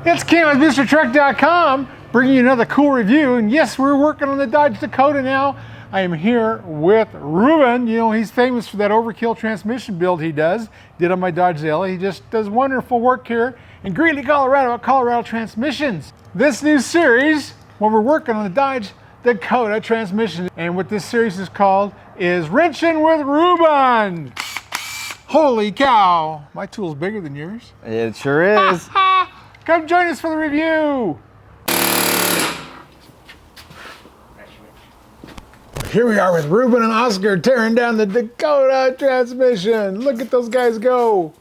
It's Ken with MrTruck.com bringing you another cool review. And yes, we're working on the Dodge Dakota now. I am here with Ruben. You know, he's famous for that Overkill transmission build he did on my Dodge Dakota. He just does wonderful work here in Greeley, Colorado at Colorado Transmissions. This new series, when we're working on the Dodge Dakota transmission, and what this series is called is Wrenching with Ruben. Holy cow, my tool's bigger than yours. It sure is. Come join us for the review. Here we are with Ruben and Oscar tearing down the Dakota transmission. Look at those guys go.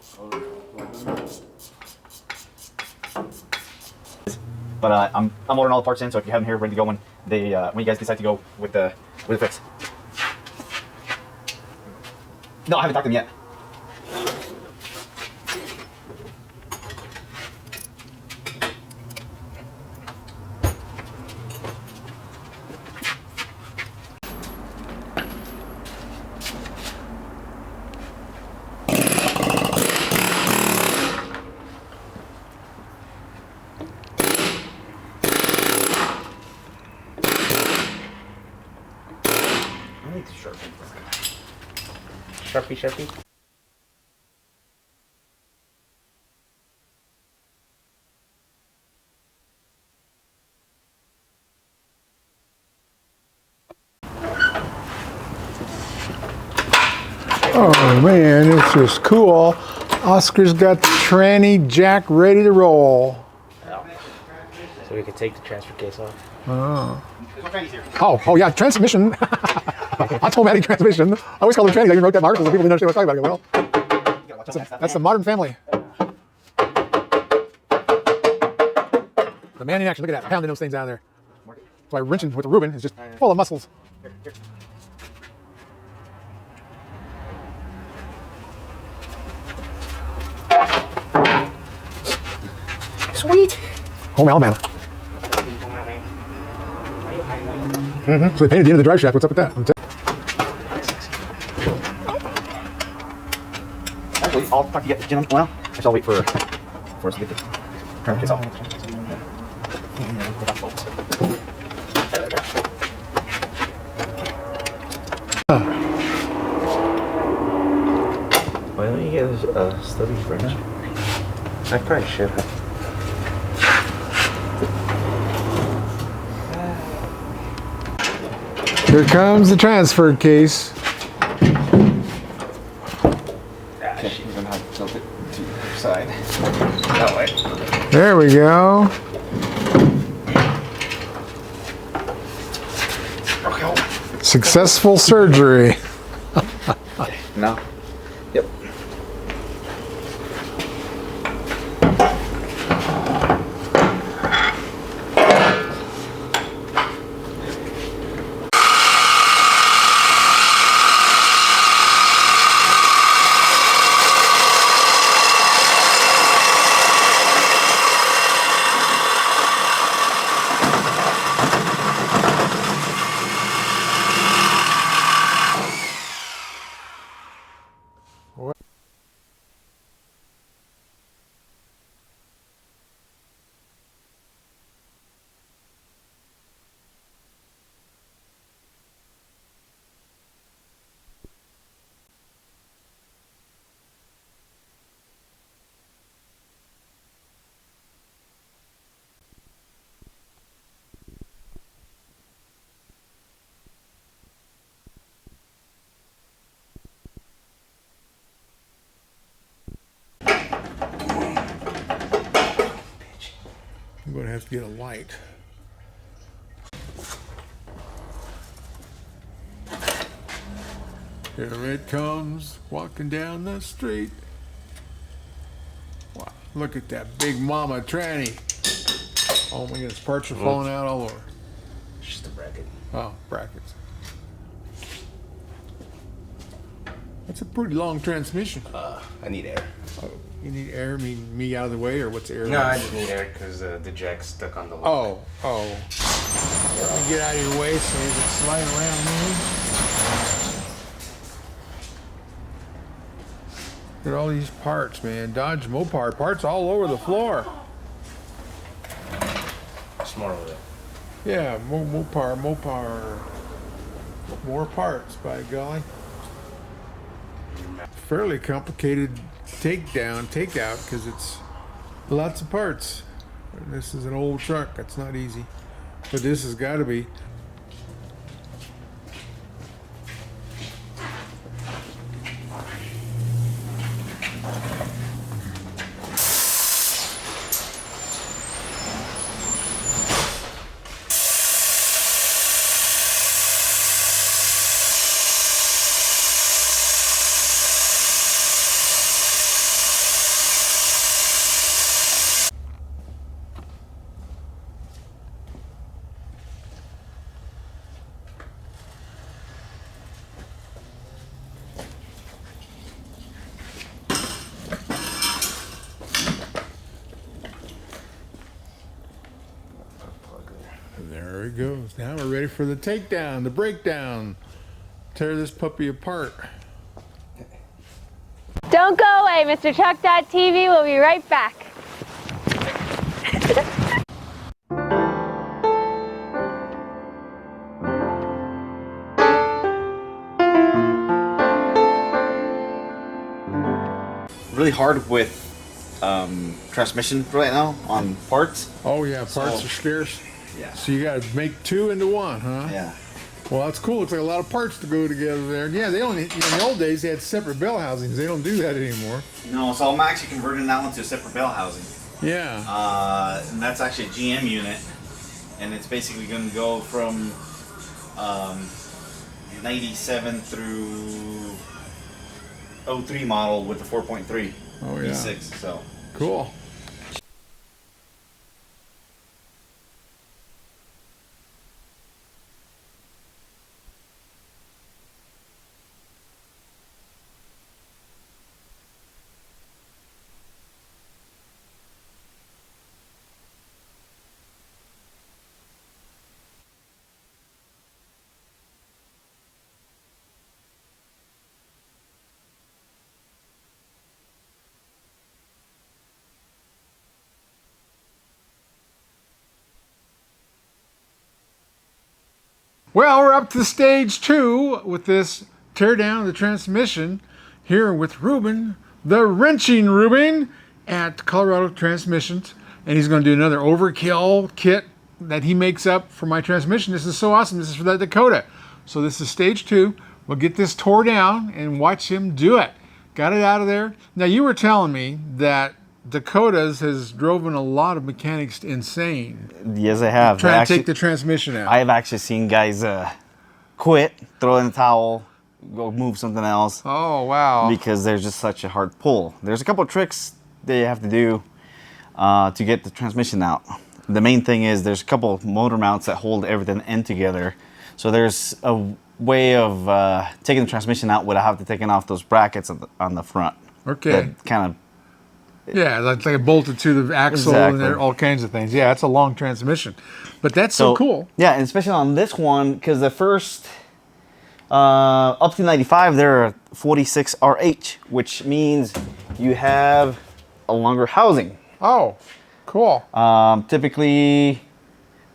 But I'm ordering all the parts in, so if you have them here ready to go when you guys decide to go with the fix. No, I haven't talked to them yet. I need to sharpen this. Sharpie. Oh man, it's just cool. Oscar's got the tranny jack ready to roll. So we could take the transfer case off. Oh yeah, transmission. Automatic transmission. I always call them trannies. I even wrote that in article so people didn't understand what I was talking about. Well, that's the modern family. The man in action. Look at that, pounding those things down there. That's why wrenching with Ruben is just full of muscles. Sweet. Home Alabama. So they painted the end of the drive shaft. What's up with that? Actually, I'll talk to you guys. Well, I'll wait for us to get the transfer case off. Why don't you get a stubby wrench? I probably should have. Here comes the transfer case. Okay, you're gonna have to tilt it to your side. That way. There we go. Successful surgery. No. Yep. I'm going to have to get a light. Here it comes, walking down the street. Wow, look at that big mama tranny. Oh my goodness, parts are falling out all over. It's just a bracket. Oh, brackets. That's a pretty long transmission. I need air. Oh, you need air? Mean me out of the way, or what's air? No, I just need air because the jack's stuck on the Oh. lock. Let me get out of your way so you can slide around me. Look at all these parts, man. Dodge Mopar parts all over the floor. more over there. Yeah, more power, more parts, by golly. Fairly complicated takeout, because it's lots of parts. This is an old truck, that's not easy. But this has got to be. There it goes. Now we're ready for the takedown, the breakdown. Tear this puppy apart. Don't go away, MrTruck.tv. We'll be right back. Really hard with transmission right now on parts. Oh yeah, parts are scarce. Yeah. So you got to make two into one, huh? Yeah. Well, that's cool. Looks like a lot of parts to go together there. Yeah, they only in the old days they had separate bell housings. They don't do that anymore. No, so I'm actually converting that one to a separate bell housing. Yeah. And that's actually a GM unit, and it's basically going to go from 97 through 03 model with the 4.3 Oh yeah. V6. So Cool. Well, we're up to stage 2 with this tear down of the transmission here with Ruben, the wrenching Ruben at Colorado Transmissions. And he's going to do another overkill kit that he makes up for my transmission. This is so awesome. This is for that Dakota. So this is stage 2. We'll get this tore down and watch him do it. Got it out of there. Now, you were telling me that Dakotas has driven a lot of mechanics insane. Yes, I have. Trying to take the transmission out. I've actually seen guys quit, throw in the towel, go move something else. Oh, wow. Because there's just such a hard pull. There's a couple of tricks they have to do to get the transmission out. The main thing is there's a couple of motor mounts that hold everything in together. So there's a way of taking the transmission out without having to taking off those brackets on the front. Okay. That kind of. Yeah, like it bolted to the axle Exactly. and all kinds of things. Yeah, it's a long transmission. But that's so cool. Yeah, and especially on this one, because the first, up to 95, they're a 46 RH, which means you have a longer housing. Oh, cool. Typically,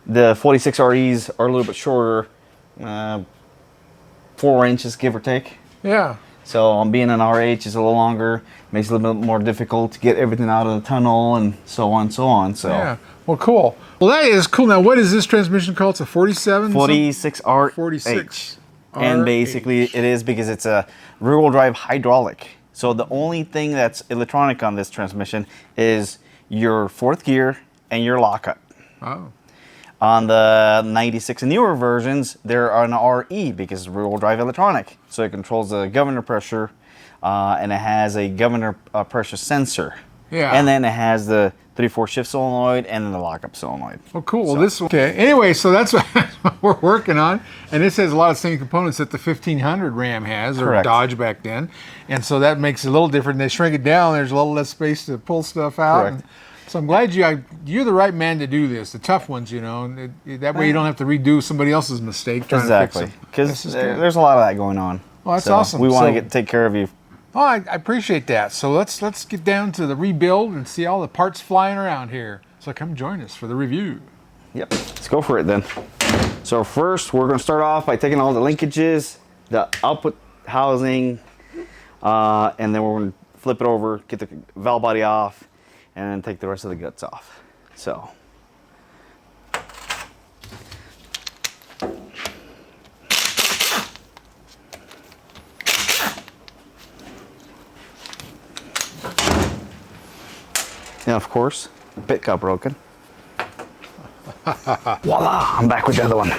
the 46 REs are a little bit shorter, 4 inches, give or take. Yeah. So being an RH is a little longer, makes it a little bit more difficult to get everything out of the tunnel and so on and so on. So Yeah. Well, cool. Well, that is cool. Now, what is this transmission called? It's a 47? 46 RH. 46 And basically it is because it's a rear-wheel drive hydraulic. So the only thing that's electronic on this transmission is your 4th gear and your lockup. Oh. On the 96 and newer versions, they're an RE because it's rear-wheel drive electronic. So it controls the governor pressure and it has a governor pressure sensor. Yeah. And then it has the 3/4 shift solenoid and then the lockup solenoid. Well, cool. Well, this okay. Anyway, so that's what we're working on, and this has a lot of same components that the 1500 Ram has, or Correct. Dodge back then, and so that makes it a little different. They shrink it down. There's a little less space to pull stuff out. Correct. And so I'm glad you're the right man to do this. The tough ones, you know. And that way you don't have to redo somebody else's mistake trying Exactly. to fix them. Because This is good. there's a lot of that going on. Well, that's So awesome. We want So- to take care of you. Oh, I appreciate that. So let's get down to the rebuild and see all the parts flying around here. So come join us for the review. Yep, let's go for it then. So first, we're going to start off by taking all the linkages, the output housing, and then we're going to flip it over, get the valve body off, and then take the rest of the guts off. So. And of course, the bit got broken. Voila, I'm back with the other one.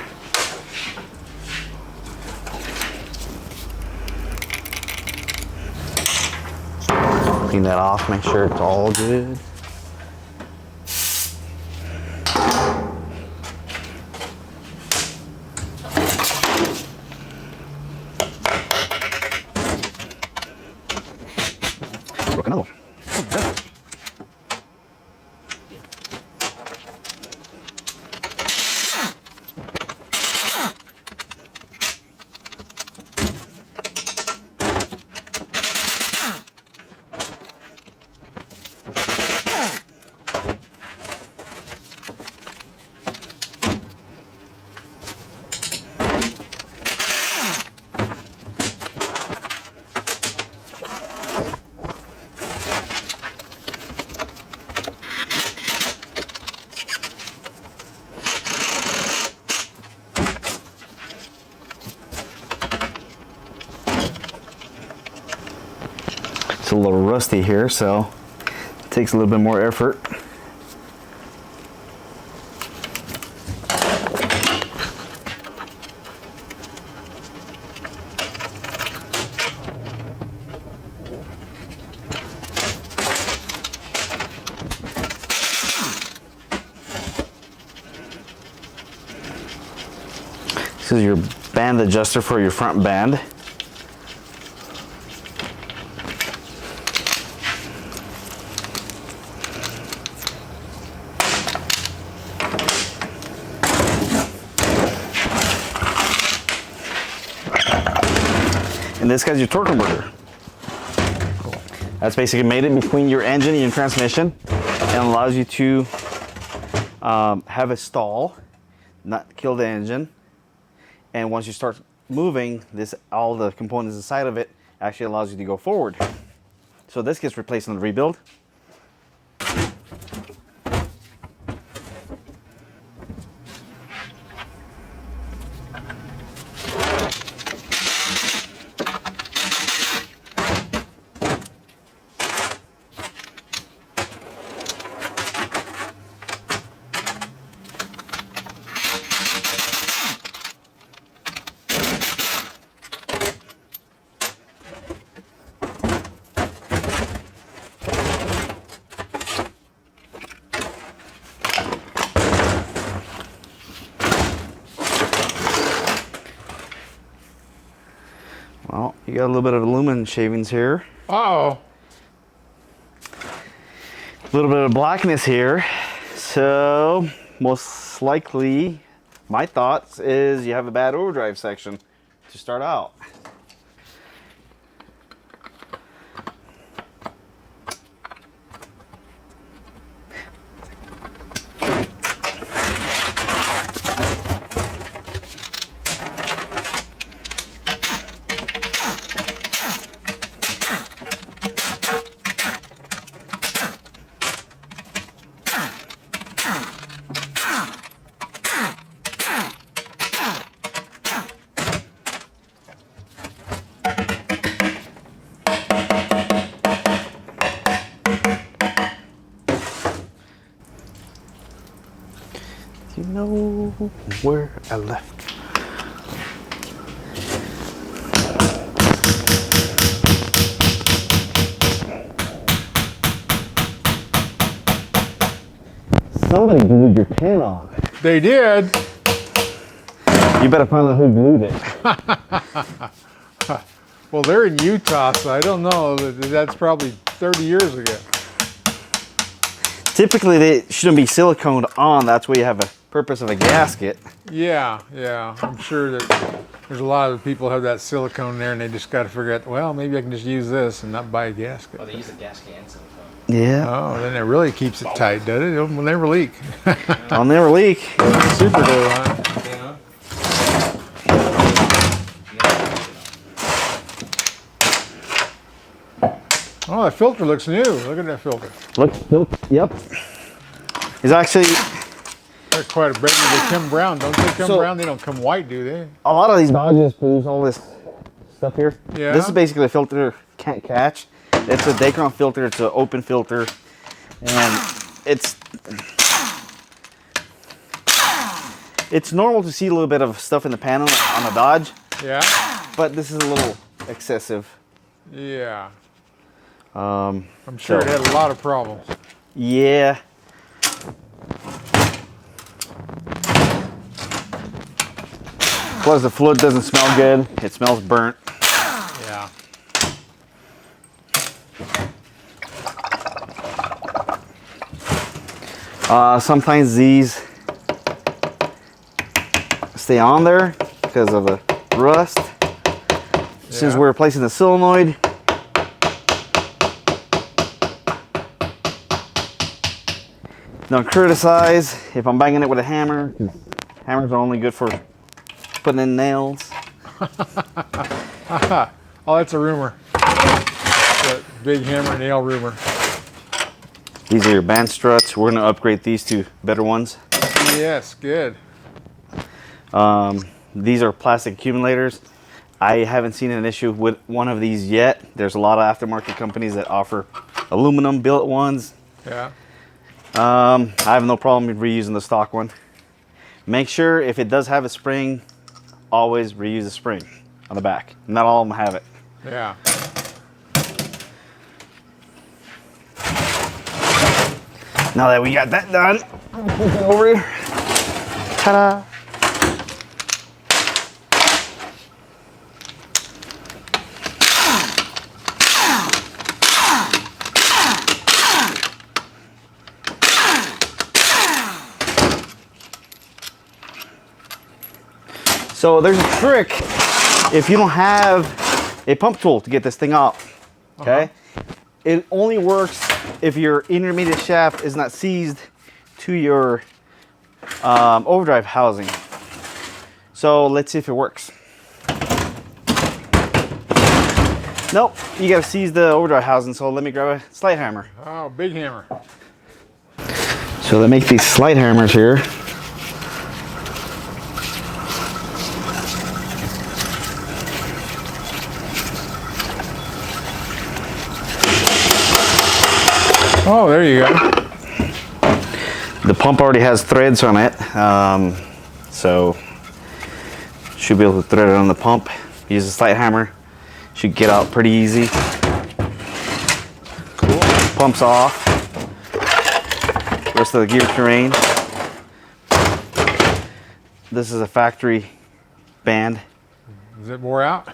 Clean that off, make sure it's all good. Broke another one. It's a little rusty here, so it takes a little bit more effort. This is your band adjuster for your front band. And this guy's your torque converter. That's basically made it between your engine and your transmission and allows you to have a stall, not kill the engine. And once you start moving, all the components inside of it actually allows you to go forward. So this gets replaced in the rebuild. Well, you got a little bit of aluminum shavings here. Uh-oh. A little bit of blackness here. So most likely, my thoughts is you have a bad overdrive section to start out. You know where I left. Somebody glued your pin on. They did. You better find out who glued it. Well, they're in Utah, so I don't know. That's probably 30 years ago. Typically, they shouldn't be siliconed on. That's where you have a purpose of a gasket. Yeah, I'm sure that there's a lot of people have that silicone there, and they just got to figure out, well, maybe I can just use this and not buy a gasket. Oh, they use a gasket and silicone. Yeah. Oh, then it really keeps it tight, does it? It'll never leak. I'll never leak. Super glue, huh? Oh, that filter looks new. Look at that filter. Look. Yep. It's actually They're quite a bit. They come brown. Don't they come So- brown? They don't come white, do they? a lot of these Dodges produce all this stuff here. Yeah. This is basically a filter can't catch. It's a Dacron filter. It's an open filter, and it's normal to see a little bit of stuff in the panel on a Dodge, Yeah. but this is a little excessive. Yeah. I'm sure So- it had a lot of problems. Yeah. Plus the fluid doesn't smell good. It smells burnt. Yeah. Sometimes these stay on there because of the rust. Since Yeah. we're replacing the solenoid, don't criticize if I'm banging it with a hammer. 'Cause hammers are only good for putting in nails. Oh, that's a rumor. That big hammer nail rumor. These are your band struts. We're gonna upgrade these to better ones. Yes, good. These are plastic accumulators. I haven't seen an issue with one of these yet. There's a lot of aftermarket companies that offer aluminum built ones. Yeah. I have no problem with reusing the stock one. Make sure if it does have a spring, always reuse the spring on the back. Not all of them have it. Yeah. Now that we got that done, over here. Ta-da! So there's a trick if you don't have a pump tool to get this thing out, okay? It only works if your intermediate shaft is not seized to your overdrive housing. So let's see if it works. Nope, you gotta seize the overdrive housing, so let me grab a slide hammer. Oh, big hammer. So they make these slide hammers here. Oh, there you go. The pump already has threads on it, so should be able to thread it on the pump. Use a slide hammer, should get out pretty easy. Cool. Pumps off. Rest of the gear terrain. This is a factory band. Is it wore out?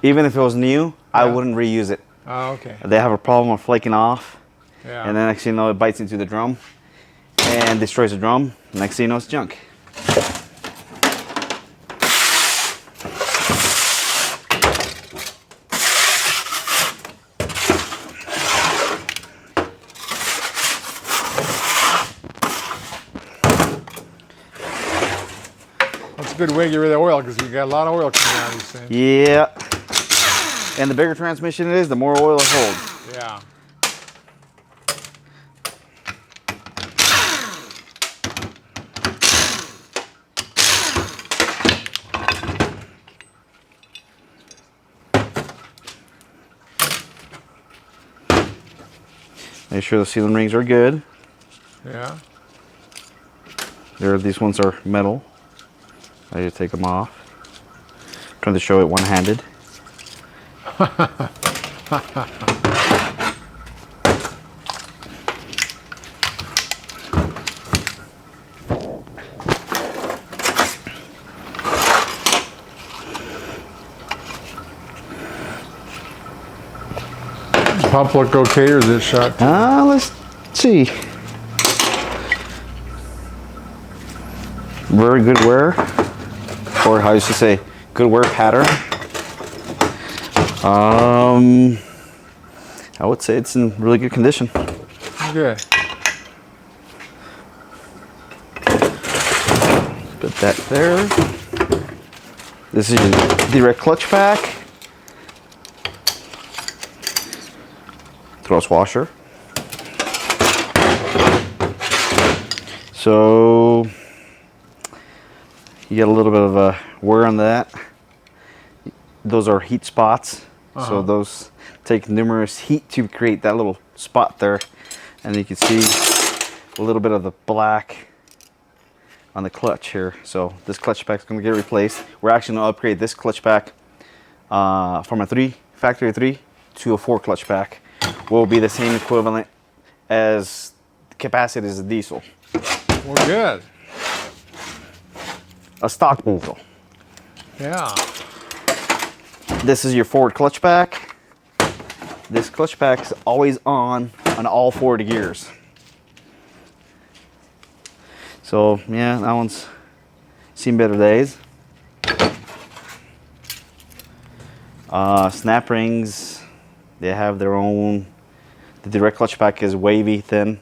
Even if it was new, I Yeah. wouldn't reuse it. Oh, okay. They have a problem of flaking off. Yeah. And then next thing you know, it bites into the drum and destroys the drum. Next thing you know, it's junk. That's a good way to get rid of the oil because you got a lot of oil coming out of these things. Yeah. And the bigger transmission it is, the more oil it holds. Yeah. Make sure the sealing rings are good. Yeah. These ones are metal. I just take them off. Trying to show it one-handed. Pump look okay or is it shot? Let's see. Very good wear, or how you should say, good wear pattern. I would say it's in really good condition. Good. Put that there. This is your direct clutch pack. Thrust washer. So you get a little bit of a wear on that. Those are heat spots. So those take numerous heat to create that little spot there. And you can see a little bit of the black on the clutch here. So this clutch pack is going to get replaced. We're actually going to upgrade this clutch pack from a factory 3 to a 4 clutch pack. Will be the same equivalent as the capacity as a diesel. Well, good. A stock diesel. Yeah. This is your forward clutch pack. This clutch pack is always on all forward gears. So yeah, that one's seen better days. Snap rings, they have their own. The direct clutch pack is wavy, thin.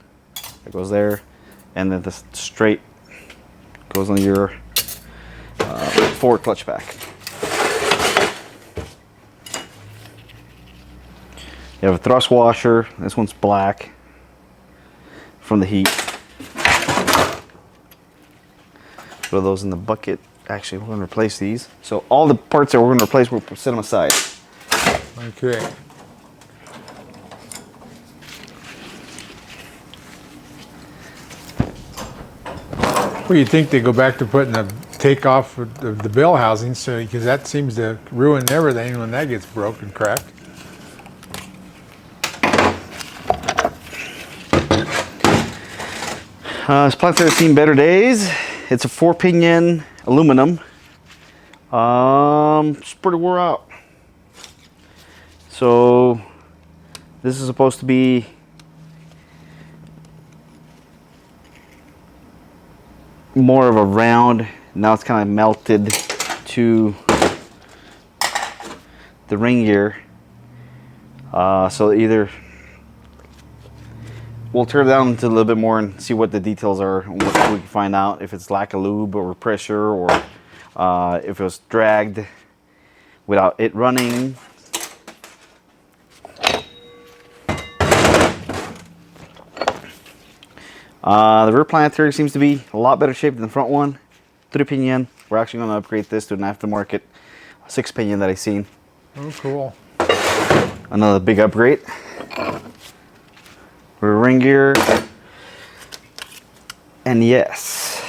That goes there, and then the straight goes on your forward clutch pack. You have a thrust washer. This one's black from the heat. Put those in the bucket. Actually, we're going to replace these. So all the parts that we're going to replace, we'll set them aside. Okay. Well, you'd think they go back to putting the take off of the bell housing, so because that seems to ruin everything when that gets broke and cracked. This platform has seen better days. It's a 4-pinion aluminum. It's pretty wore out. So this is supposed to be more of a round. Now it's kind of melted to the ring gear. So either we'll tear it down into a little bit more and see what the details are, and what we can find out if it's lack of lube or pressure, or if it was dragged without it running. The rear planetary seems to be a lot better shape than the front one. 3-pinion. We're actually going to upgrade this to an aftermarket 6-pinion that I've seen. Oh, cool. Another big upgrade. Rear ring gear. And yes.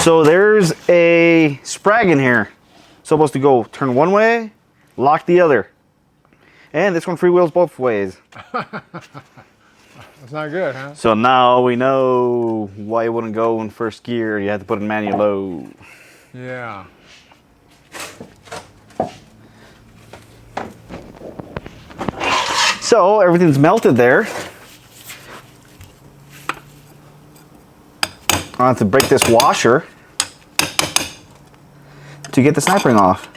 So there's a sprag in here. Supposed to go turn one way, lock the other. And this one freewheels both ways. That's not good, huh? So now we know why it wouldn't go in first gear. You had to put it in manual low. Yeah. So everything's melted there. I have to break this washer to get the snap ring off.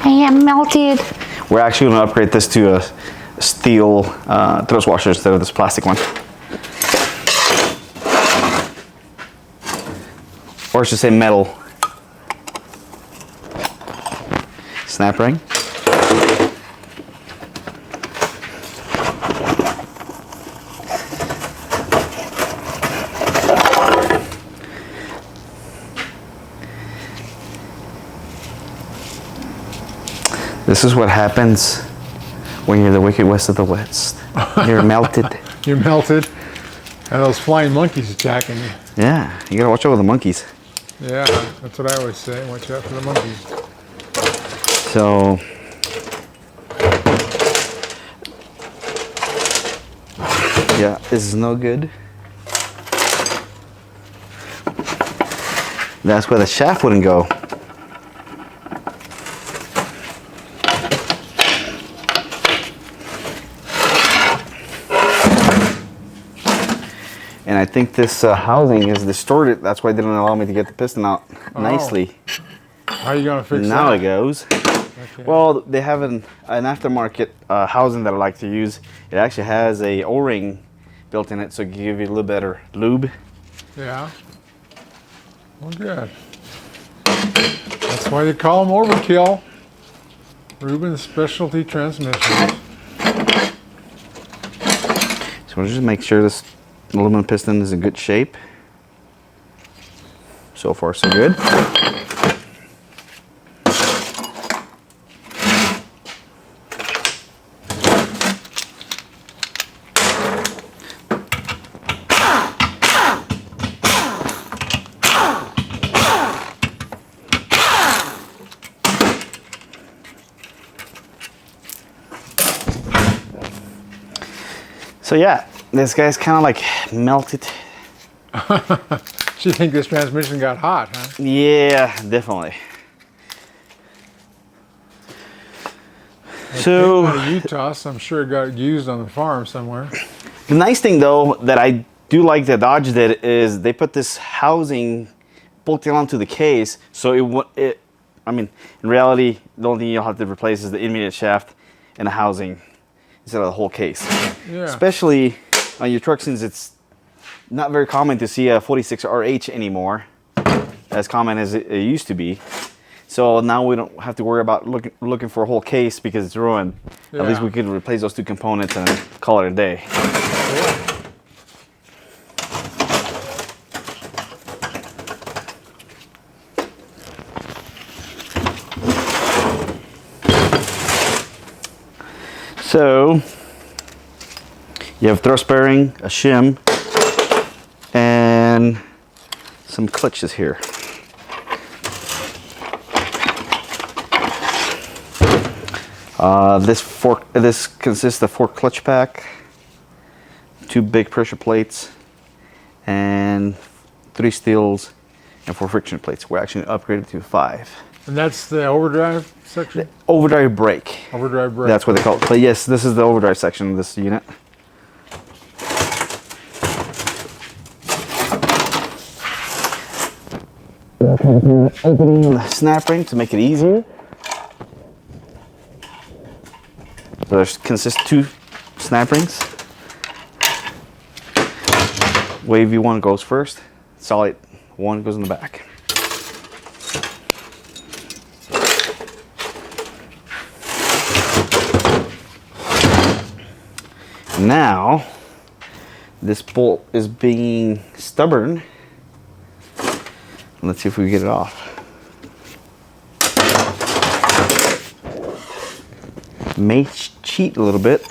I am melted. We're actually going to upgrade this to a steel thrust washer instead of this plastic one. Or I should say metal. Snap ring. This is what happens when you're the Wicked West of the West. You're melted. You're melted. And those flying monkeys attacking you. Yeah, you gotta watch out for the monkeys. Yeah, that's what I always say. Watch out for the monkeys. So, Yeah, this is no good. That's where the shaft wouldn't go. And I think this housing is distorted. That's why it didn't allow me to get the piston out nicely. How are you going to fix Now that? it goes. Okay. Well, they have an aftermarket housing that I like to use. It actually has a O-ring built in it, so it can give you a little better lube. Yeah. Well, good. That's why they call them Overkill. Ruben Specialty Transmissions. So we'll just make sure this aluminum piston is in good shape. So far, so good. So yeah, this guy's kind of like melted. So you think this transmission got hot, huh? Yeah, definitely. It So came out of Utah, so I'm sure it got used on the farm somewhere. the nice thing though that I do like that Dodge did is they put this housing bolted onto the case, so I mean, in reality, the only thing you'll have to replace is the intermediate shaft and the housing instead of the whole case. Yeah. Especially on your truck, since it's not very common to see a 46RH anymore, as common as it used to be. So now we don't have to worry about looking for a whole case because it's ruined. Yeah. At least we could replace those two components and call it a day. So you have thrust bearing, a shim, and some clutches here. This consists of 4 clutch pack, 2 big pressure plates, and 3 steels and 4 friction plates. We're actually upgraded to 5. And that's the overdrive section? Overdrive brake. Overdrive brake. That's what they call it. But yes, this is the overdrive section of this unit. Opening the snap ring to make it easier. So there consists 2 snap rings. Wavy one goes first. Solid one goes in the back. Now, this bolt is being stubborn. Let's see if we can get it off. May cheat a little bit.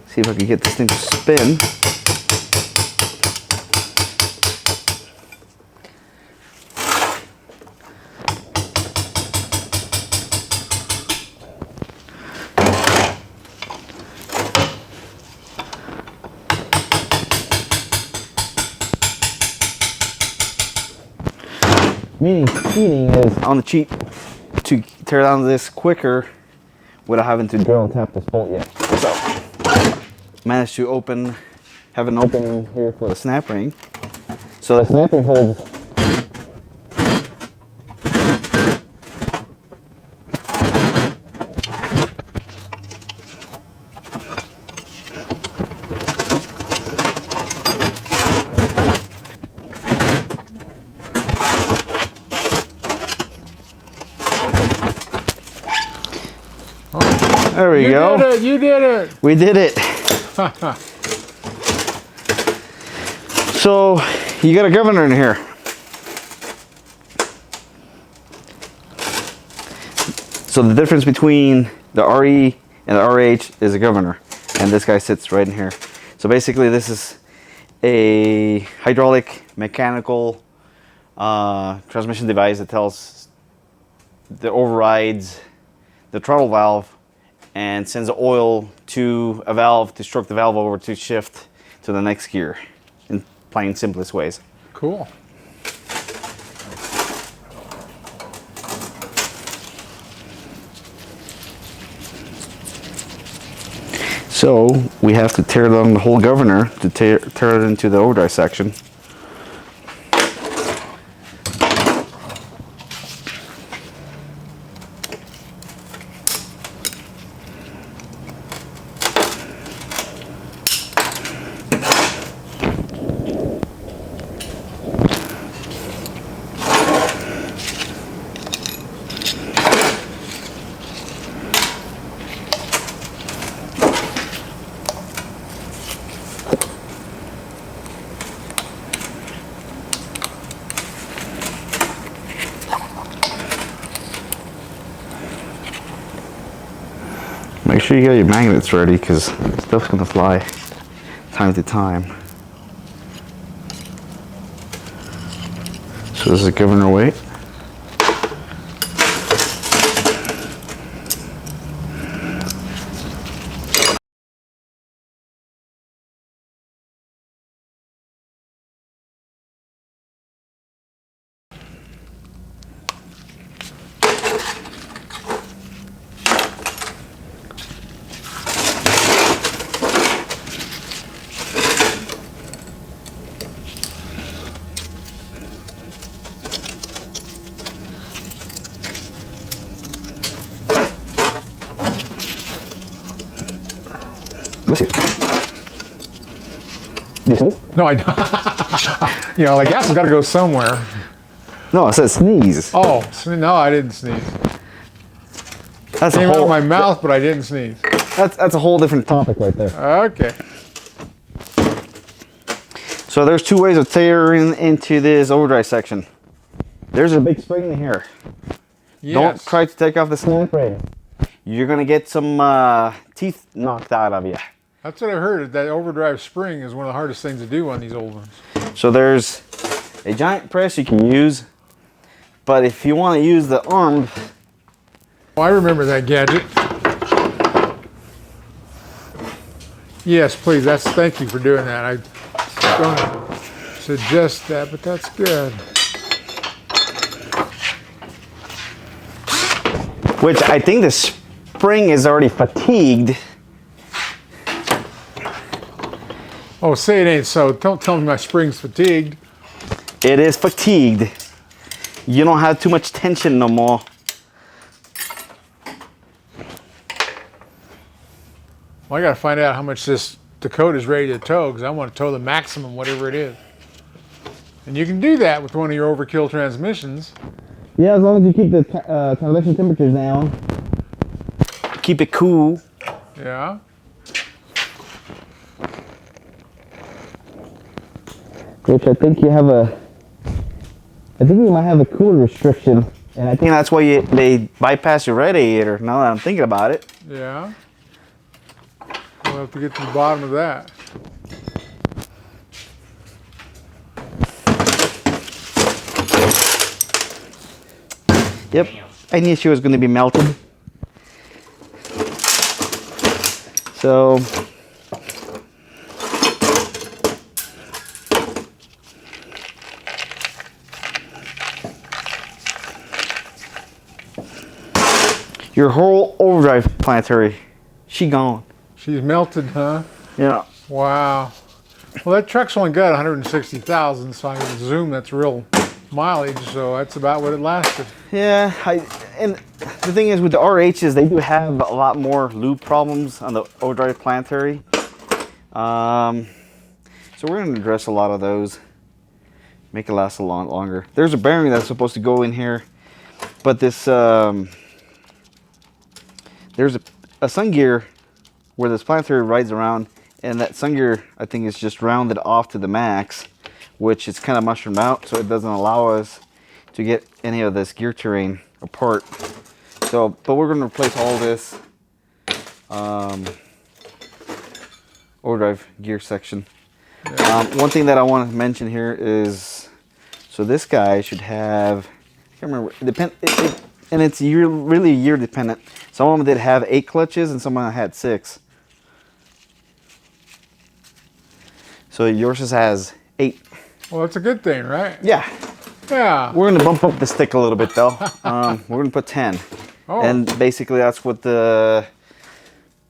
See if I can get this thing to spin. Meaning cheating is on the cheat to tear down this quicker without having to drill and tap this bolt yet. So, managed to have an opening here for the snap ring. So the snap ring holds There we go. You did it! You did it! We did it. So you got a governor in here. So the difference between the RE and the RH is a governor, and this guy sits right in here. So basically this is a hydraulic mechanical transmission device that tells the overrides the throttle valve and sends the oil to a valve to stroke the valve over to shift to the next gear in plain simplest ways. Cool. So we have to tear down the whole governor to tear it into the overdrive section. Make sure you got your magnets ready because stuff's gonna fly time to time. So this is governor weight. Let's see. You sneeze? No, I you know, the gas has got to go somewhere. No, it says sneeze. Oh, no, I didn't sneeze. That's Came a out whole. of my mouth, but I didn't sneeze. That's a whole different topic right there. Okay. So there's two ways of tearing into this overdrive section. There's a big spring in here. Yes. Don't try to take off the snap ring. You're gonna get some teeth knocked out of you. That's what I've heard. That overdrive spring is one of the hardest things to do on these old ones. So there's a giant press you can use, but if you want to use the arm, Oh, I remember that gadget. Yes, please. Thank you for doing that. I don't suggest that, but that's good. which I think the spring is already fatigued. Oh, say it ain't so. Don't tell me my spring's fatigued. It is fatigued. You don't have too much tension no more. Well, I got to find out how much this Dakota is ready to tow, because I want to tow the maximum, whatever it is. And you can do that with one of your Overkill transmissions. Yeah, as long as you keep the transmission temperatures down. Keep it cool. Yeah. Which I think you have I think you might have a cooler restriction. And I think that's why they bypass your radiator, now that I'm thinking about it. Yeah. We'll have to get to the bottom of that. Yep, I knew she was going to be melted. So, your whole overdrive planetary, she gone. She's melted, huh? Yeah. Wow. Well, that truck's only got 160,000, so I can assume that's real mileage, so that's about what it lasted. Yeah, and the thing is with the RHs, they do have a lot more lube problems on the overdrive planetary. So we're going to address a lot of those, make it last a lot longer. There's a bearing that's supposed to go in here, but this there's a sun gear where this planetary rides around, and that sun gear I think is just rounded off to the max, which is kind of mushroomed out, so it doesn't allow us to get any of this gear terrain apart. So, but we're going to replace all this overdrive gear section. Yeah. One thing that I want to mention here is, so this guy should have, I can't remember, and it's really year dependent. Some of them did have 8 clutches, and some of them had 6. So yours just has 8. Well, that's a good thing, right? Yeah. Yeah. We're gonna bump up the stick a little bit though. We're gonna put 10. Oh. And basically that's what the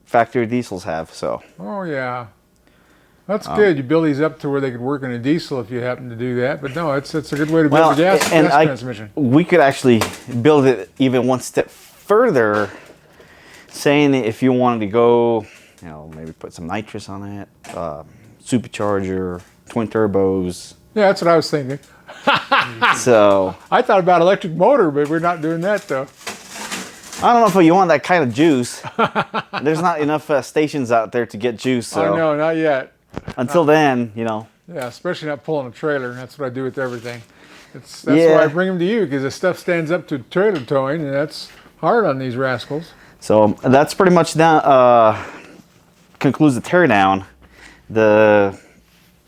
factory diesels have, so. Oh, yeah. That's good. You build these up to where they could work in a diesel if you happen to do that. But no, it's a good way to build a gas transmission. We could actually build it even one step further, saying if you wanted to go, you know, maybe put some nitrous on it, supercharger, twin turbos. Yeah, that's what I was thinking. So I thought about electric motor, but we're not doing that though. I don't know if you want that kind of juice. There's not enough stations out there to get juice. So Oh no, not yet. until then, you know. Yeah, especially not pulling a trailer. That's what I do with everything. That's why I bring them to you, because the stuff stands up to trailer towing, and that's hard on these rascals. So that's pretty much that concludes the teardown. The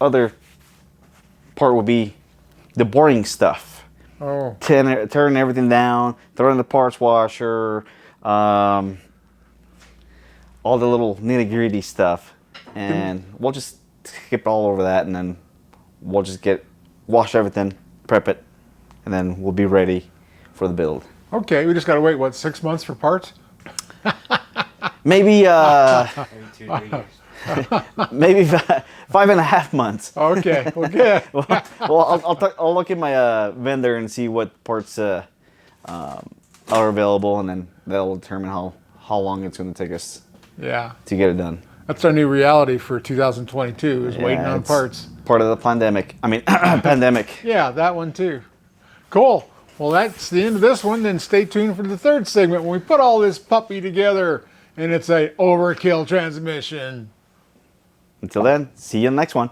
other part would be the boring stuff. Oh, Tearing everything down, throwing the parts washer, all the little nitty-gritty stuff. And we'll just skip all over that, and then we'll just wash everything, prep it, and then we'll be ready for the build. okay. We just got to wait, what, 6 months for parts? Maybe Maybe 2-3 years. maybe 5.5 months. Okay, well, good. Well, I'll look at my vendor and see what parts are available, and then that'll determine how long it's going to take us Yeah, to get it done. that's our new reality for 2022, is waiting on it's parts. Part of the pandemic. I mean, pandemic. Yeah, that one too. Cool. Well, that's the end of this one. Then stay tuned for the third segment when we put all this puppy together, and it's a overkill transmission. Until then, see you in the next one.